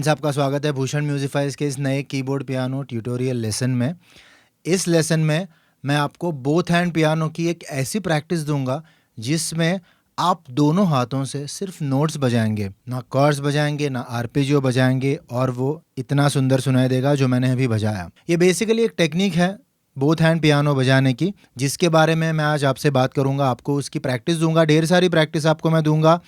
Friends, आपका स्वागत है भूषण म्यूजिफाइज के इस नए कीबोर्ड पियानो ट्यूटोरियल लेसन में। इस लेसन में मैं आपको बोथ हैंड पियानो की एक ऐसी प्रैक्टिस दूंगा जिसमें आप दोनों हाथों से सिर्फ नोट्स बजाएंगे, ना कॉर्ड्स बजाएंगे, ना आर्पेजियो बजाएंगे, और वो इतना सुंदर सुनाई देगा जो मैंने अभी बजाया। ये बेसिकली एक टेक्निक है बोथ हैंड पियानो बजाने की, जिसके बारे में मैं आज आपसे बात करूंगा। आपको उसकी प्रैक्टिस दूंगा, ढेर सारी प्रैक्टिस आपको मैं दूंगा।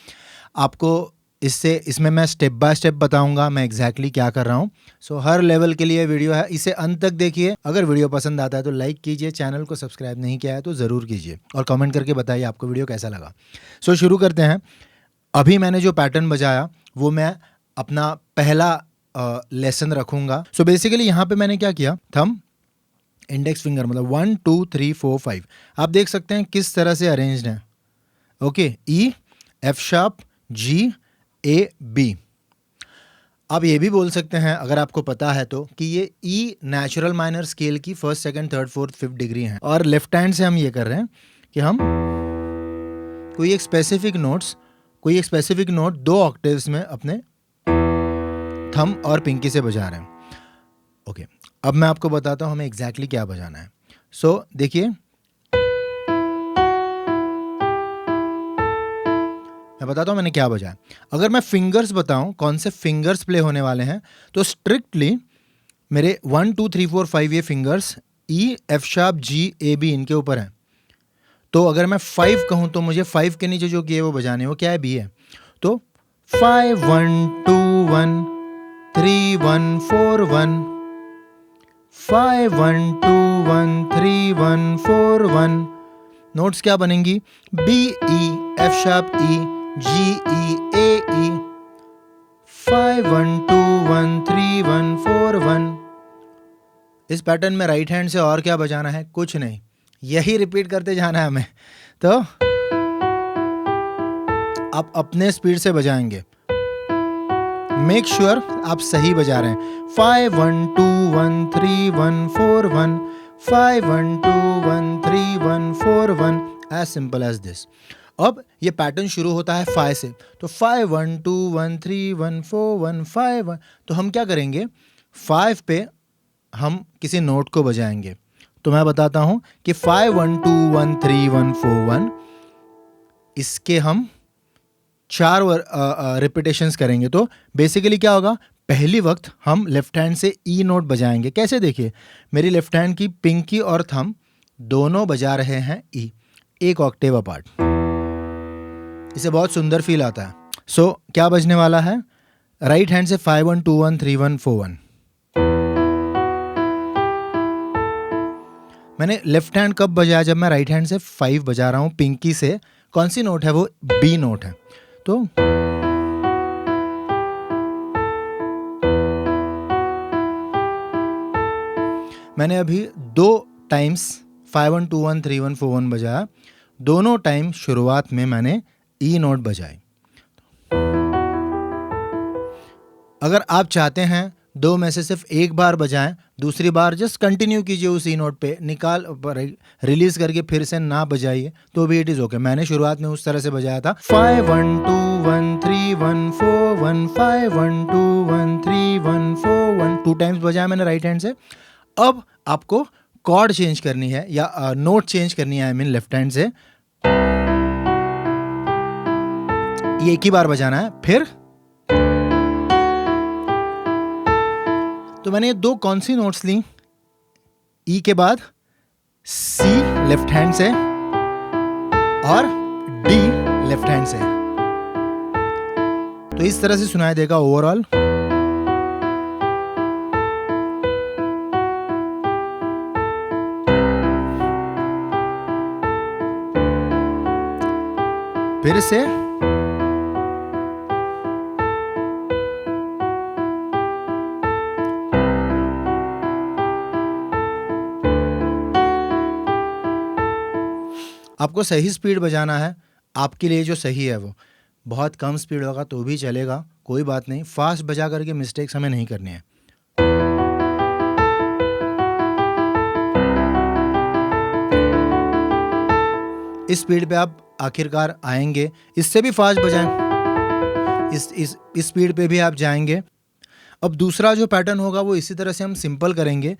आपको इसमें मैं स्टेप बाय स्टेप बताऊंगा मैं एग्जैक्टली क्या कर रहा हूँ। सो हर लेवल के लिए वीडियो है, इसे अंत तक देखिए। अगर वीडियो पसंद आता है तो लाइक कीजिए, चैनल को सब्सक्राइब नहीं किया है तो ज़रूर कीजिए, और कमेंट करके बताइए आपको वीडियो कैसा लगा। सो शुरू करते हैं। अभी मैंने जो पैटर्न बजाया वो मैं अपना पहला लेसन रखूँगा। सो बेसिकली यहाँ पर मैंने क्या किया, थंब इंडेक्स फिंगर मतलब 1 2 3 4 5 आप देख सकते हैं किस तरह से अरेंज्ड है। ओके, ई, एफ शार्प, जी, ए, बी। आप ये भी बोल सकते हैं अगर आपको पता है तो कि ये ई नेचुरल माइनर स्केल की first, second, third, fourth, fifth degree है, और लेफ्ट हैंड से हम ये कर रहे हैं कि हम कोई एक स्पेसिफिक नोट 2 ऑक्टेव्स में अपने थंब और पिंकी से बजा रहे हैं। ओके, अब मैं आपको बताता हूँ हमें एग्जैक्टली क्या बजाना है। सो देखिए, मैं बताता हूँ मैंने क्या बजाया। अगर मैं फिंगर्स बताऊं कौन से फिंगर्स प्ले होने वाले हैं, तो स्ट्रिक्टली मेरे 1 2 3 4 5 ये फिंगर्स ई, एफ शार्प, जी, ए, बी इनके ऊपर हैं। तो अगर मैं 5 कहूँ तो मुझे 5 के नीचे जो की है वो बजाने हैं, वो क्या है, बी है। तो 5 1 2 1 3 1 4 1 5 1 2 1 3 1 4 1। नोट्स क्या बनेंगी, बी ई, एफ शार्प, ई, जी, ई, ए, ई, 5 1 2 1 3 1 4 1। इस पैटर्न में राइट हैंड से और क्या बजाना है, कुछ नहीं, यही रिपीट करते जाना है हमें। तो आप अपने स्पीड से बजाएंगे, मेक श्योर आप सही बजा रहे हैं। 5 1 2 1 3 1 4 1 5 1 2 1 3 1 4 1, एज सिंपल एज दिस। अब ये पैटर्न शुरू होता है 5 से, तो 5 1 2 1 3 1 4 1 5 1। तो हम क्या करेंगे, 5 पे हम किसी नोट को बजाएंगे। तो मैं बताता हूँ कि 5 1 2 1 3 1 4 1, इसके हम 4 रिपीटेशंस करेंगे। तो बेसिकली क्या होगा, पहली वक्त हम लेफ्ट हैंड से ई नोट बजाएंगे। कैसे, देखिए मेरी लेफ्ट हैंड की पिंकी और थंब दोनों बजा रहे हैं ई, एक ऑक्टेव अपार्ट। इसे बहुत सुंदर फील आता है। सो क्या बजने वाला है, राइट हैंड से 5 1 2 1 3 1 4 1। मैंने लेफ्ट हैंड कब बजाया, जब मैं राइट हैंड से 5 बजा रहा हूं पिंकी से। कौन सी नोट है, वो बी नोट है। तो मैंने अभी 2 टाइम्स 5 1 2 1 3 1 4 1 बजाया। दोनों टाइम शुरुआत में मैंने ई नोट बजाई। अगर आप चाहते हैं 2 में से सिर्फ एक बार बजाएं, दूसरी बार जस्ट कंटिन्यू कीजिए उस ई नोट पे, रिलीज करके फिर से ना बजाइए तो भी इट इज ओके। मैंने शुरुआत में उस तरह से बजाया था, 5 1 2 1 3 1 4 1 5 1 2 1 3 1 4 1, 2 टाइम्स बजाया मैंने राइट हैंड से। अब आपको कॉर्ड चेंज करनी है या नोट चेंज करनी है, आई मीन लेफ्ट हैंड से। ये एक ही बार बजाना है। फिर तो मैंने ये 2 कौन सी नोट्स ली, ई के बाद सी लेफ्ट हैंड से और डी लेफ्ट हैंड से। तो इस तरह से सुनाई देगा ओवरऑल। फिर से आपको सही स्पीड बजाना है, आपके लिए जो सही है वो। बहुत कम स्पीड होगा तो भी चलेगा, कोई बात नहीं। फास्ट बजा करके मिस्टेक्स हमें नहीं करनी है। इस स्पीड पे आप आखिरकार आएंगे। इससे भी फास्ट बजाएं, इस स्पीड पे भी आप जाएंगे। अब दूसरा जो पैटर्न होगा वो इसी तरह से हम सिंपल करेंगे।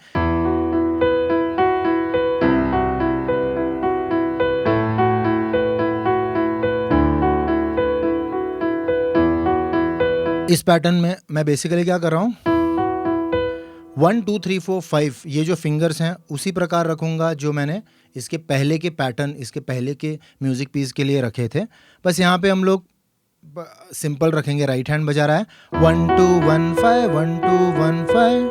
इस पैटर्न में मैं बेसिकली क्या कर रहा हूँ, 1 2 3 4 5 ये जो फिंगर्स हैं उसी प्रकार रखूँगा जो मैंने इसके पहले के पैटर्न, इसके पहले के म्यूज़िक पीस के लिए रखे थे। बस यहाँ पे हम लोग सिंपल रखेंगे। राइट हैंड बजा रहा है 1 2 1 5 1 2 1 5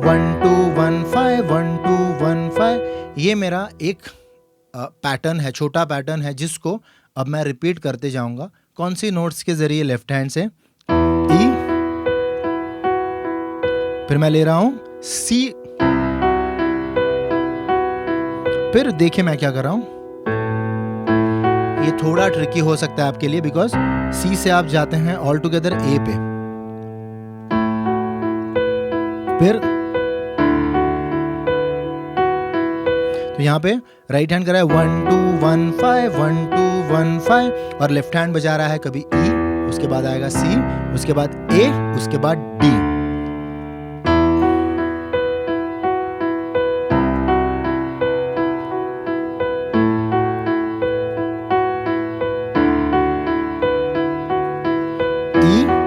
1 2 1 5 1 2 1 5। ये मेरा एक पैटर्न है, छोटा पैटर्न है, जिसको अब मैं रिपीट करते जाऊँगा। कौन सी नोट्स के ज़रिए? लेफ्ट हैंड से ई, फिर मैं ले रहा हूं सी, फिर देखिए मैं क्या कर रहा हूं। ये थोड़ा ट्रिकी हो सकता है आपके लिए बिकॉज सी से आप जाते हैं ऑल टुगेदर ए पे, फिर तो यहां पे राइट हैंड कर रहा है 1 2 1 5 1 2 1 5 और लेफ्ट हैंड बजा रहा है कभी ई, उसके बाद आएगा सी, उसके बाद ए, उसके बाद डी।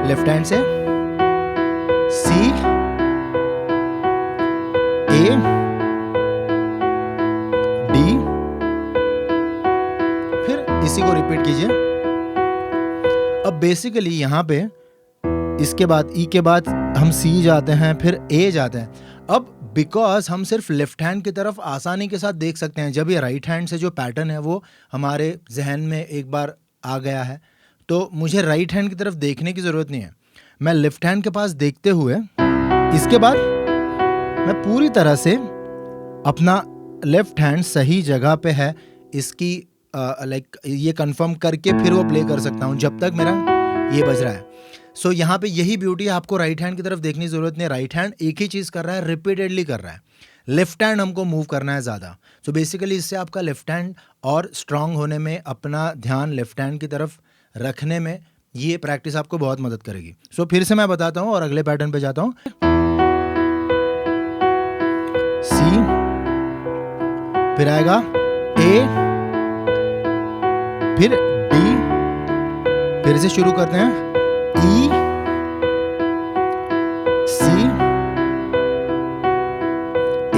लेफ्ट हैंड से सी, ए, डी, फिर इसी को रिपीट कीजिए। अब बेसिकली यहां पे इसके बाद ई के बाद हम सी जाते हैं, फिर ए जाते हैं। अब बिकॉज हम सिर्फ लेफ्ट हैंड की तरफ आसानी के साथ देख सकते हैं, जब ये राइट हैंड से जो पैटर्न है वो हमारे जहन में एक बार आ गया है, तो मुझे राइट हैंड की तरफ देखने की ज़रूरत नहीं है। मैं लेफ्ट हैंड के पास देखते हुए इसके बाद मैं पूरी तरह से अपना लेफ्ट हैंड सही जगह पे है इसकी ये कंफर्म करके फिर वो प्ले कर सकता हूँ जब तक मेरा ये बज रहा है। सो यहाँ पे यही ब्यूटी है, आपको राइट हैंड की तरफ देखने की ज़रूरत नहीं है। राइट हैंड एक ही चीज़ कर रहा है, रिपीटेडली कर रहा है। लेफ्ट हैंड हमको मूव करना है ज़्यादा। सो बेसिकली इससे आपका लेफ्ट हैंड और स्ट्रांग होने में, अपना ध्यान लेफ्ट हैंड की तरफ रखने में ये प्रैक्टिस आपको बहुत मदद करेगी। सो फिर से मैं बताता हूँ और अगले पैटर्न पे जाता हूँ। सी, फिर आएगा ए, फिर डी, फिर से शुरू करते हैं ई, सी,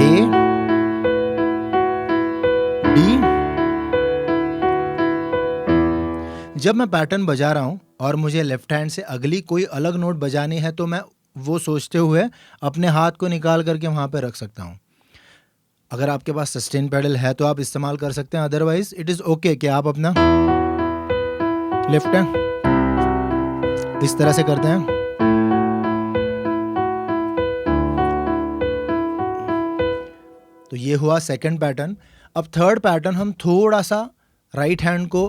ए, डी। जब मैं पैटर्न बजा रहा हूं और मुझे लेफ्ट हैंड से अगली कोई अलग नोट बजानी है तो मैं वो सोचते हुए अपने हाथ को निकाल करके वहां पे रख सकता हूं। अगर आपके पास सस्टेन पेडल है तो आप इस्तेमाल कर सकते हैं, अदरवाइज इट इज ओके कि आप अपना लेफ्ट हैंड इस तरह से करते हैं। तो ये हुआ सेकंड पैटर्न। अब थर्ड पैटर्न हम थोड़ा सा राइट हैंड को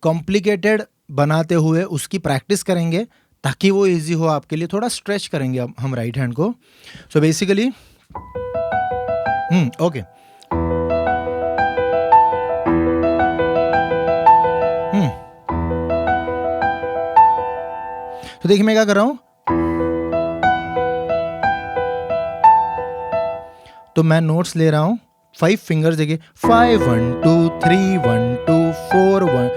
कॉम्प्लिकेटेड बनाते हुए उसकी प्रैक्टिस करेंगे ताकि वो इजी हो आपके लिए। थोड़ा स्ट्रेच करेंगे अब हम राइट हैंड को। सो बेसिकली ओके, तो देखिए मैं क्या कर रहा हूं। तो मैं नोट्स ले रहा हूं 5 फिंगर्स, देखिए 5 1 2 3 1 2 4 1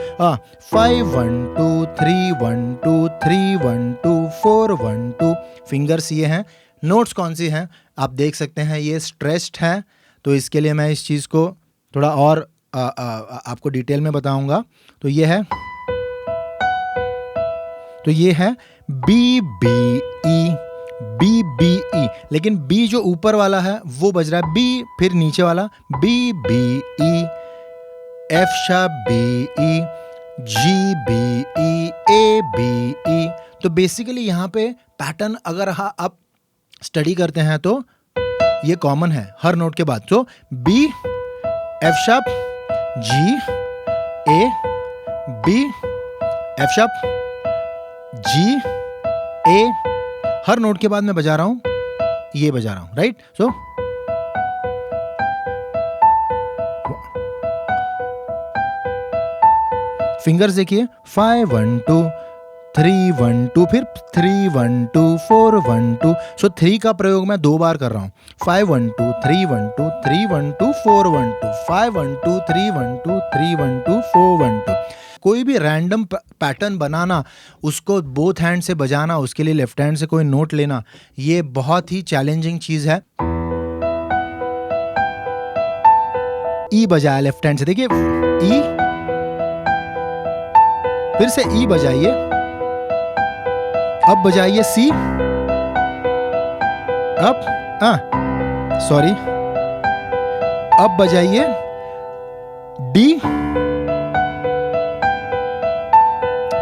5 1 2 3 1 2 3 1 2 4 1 2 फिंगर्स ये हैं। नोट्स कौन सी हैं आप देख सकते हैं, ये स्ट्रेच्ड है, तो इसके लिए मैं इस चीज़ को थोड़ा और आपको डिटेल में बताऊंगा। तो ये है, तो ये है B B E, B B E, लेकिन बी जो ऊपर वाला है वो बज रहा है बी, फिर नीचे वाला B B E, F sharp B E, G B E, A B E. तो बेसिकली यहाँ पे पैटर्न अगर आप स्टडी करते हैं तो ये कॉमन है हर नोट के बाद। तो बी, एफ शार्प, जी, ए, बी, एफ शार्प, जी, ए, हर नोट के बाद मैं बजा रहा हूं, ये बजा रहा हूं, राइट। सो फिंगर्स देखिए 5 1 2 3 1 2, फिर 3 1 2 4 1 2। सो 3 का प्रयोग मैं 2 बार कर रहा हूँ। 5 1 2 3 1 2 3 1 2 4 1 2 5 1 2 3 1 2 3 1 2 4 1 2। कोई भी रैंडम पैटर्न बनाना, उसको बोथ हैंड से बजाना, उसके लिए लेफ्ट हैंड से कोई नोट लेना, ये बहुत ही चैलेंजिंग चीज़ है। ई बजाया लेफ्ट हैंड से, देखिए ई, फिर से ई बजाइए, अब बजाइए सी, अब सॉरी, अब बजाइए डी,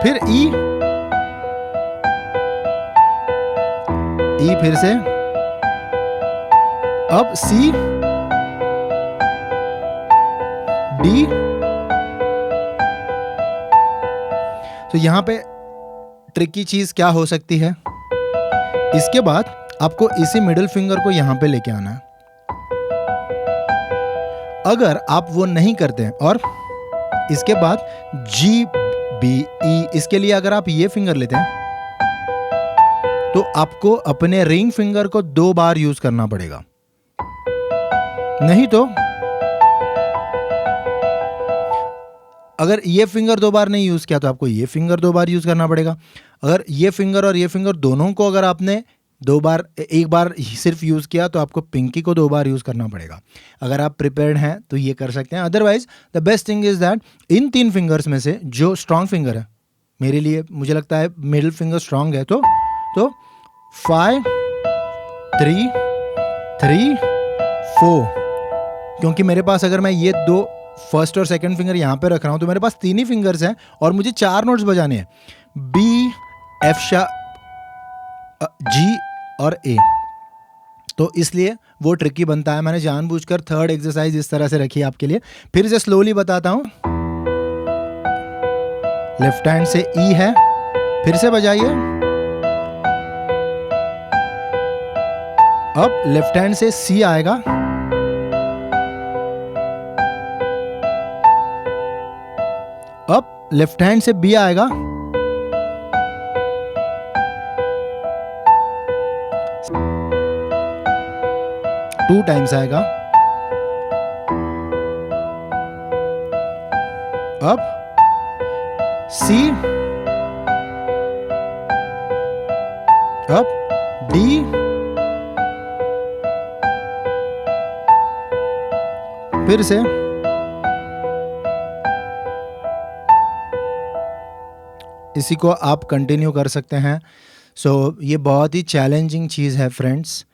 फिर ई, फिर से, अब सी, डी। तो यहां पे ट्रिकी चीज क्या हो सकती है, इसके बाद आपको इसी मिडिल फिंगर को यहां पे लेके आना है। अगर आप वो नहीं करते हैं और इसके बाद जी बी ई, इसके लिए अगर आप ये फिंगर लेते हैं तो आपको अपने रिंग फिंगर को 2 बार यूज करना पड़ेगा, नहीं तो अगर ये फिंगर 2 बार नहीं यूज किया तो आपको ये फिंगर 2 बार यूज करना पड़ेगा। अगर ये फिंगर और ये फिंगर दोनों को अगर आपने 2 बार, एक बार सिर्फ यूज किया तो आपको पिंकी को 2 बार यूज करना पड़ेगा। अगर आप प्रिपेयर्ड हैं तो ये कर सकते हैं। Otherwise the best thing is that in 3 fingers में से जो स्ट्रांग फिंगर है, मेरे लिए मुझे लगता है मिडिल फिंगर स्ट्रांग है, तो 5 3 3 4, क्योंकि मेरे पास अगर मैं ये 2 फर्स्ट और सेकंड फिंगर यहाँ पे रख रहा हूँ तो मेरे पास 3 ही फिंगर्स हैं और मुझे 4 नोट्स बजाने हैं, बी, एफ शार्प, जी और ए। तो इसलिए वो ट्रिकी बनता है। मैंने जानबूझकर थर्ड एक्सरसाइज इस तरह से रखी है आपके लिए। फिर से स्लोली बताता हूँ। लेफ्ट हैंड से ई है, फिर से बजाइए, अब लेफ्ट हैंड से सी आएगा, अब लेफ्ट हैंड से बी आएगा, टू टाइम्स आएगा, अब सी, अब डी, फिर से इसी को आप कंटिन्यू कर सकते हैं। सो ये बहुत ही चैलेंजिंग चीज़ है फ्रेंड्स,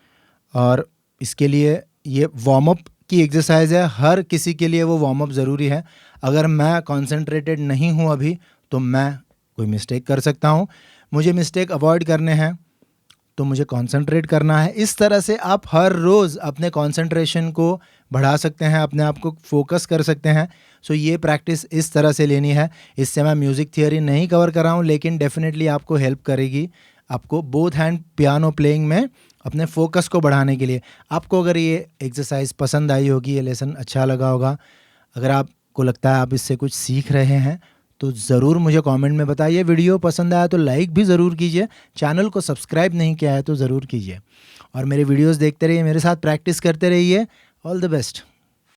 और इसके लिए ये वार्म अप की एक्सरसाइज है। हर किसी के लिए वो वार्म अप ज़रूरी है। अगर मैं कंसंट्रेटेड नहीं हूँ अभी तो मैं कोई मिस्टेक कर सकता हूँ। मुझे मिस्टेक अवॉइड करने हैं तो मुझे कंसंट्रेट करना है। इस तरह से आप हर रोज़ अपने कंसंट्रेशन को बढ़ा सकते हैं, अपने आप को फोकस कर सकते हैं। सो ये प्रैक्टिस इस तरह से लेनी है। इससे मैं म्यूज़िक थियोरी नहीं कवर कर रहा हूँ, लेकिन डेफिनेटली आपको हेल्प करेगी, आपको बोथ हैंड पियानो प्लेइंग में अपने फोकस को बढ़ाने के लिए। आपको अगर ये एक्सरसाइज पसंद आई होगी, ये लेसन अच्छा लगा होगा, अगर आपको लगता है आप इससे कुछ सीख रहे हैं तो ज़रूर मुझे कमेंट में बताइए। वीडियो पसंद आया तो लाइक भी ज़रूर कीजिए, चैनल को सब्सक्राइब नहीं किया है तो ज़रूर कीजिए, और मेरे वीडियोस देखते रहिए, मेरे साथ प्रैक्टिस करते रहिए। All the best.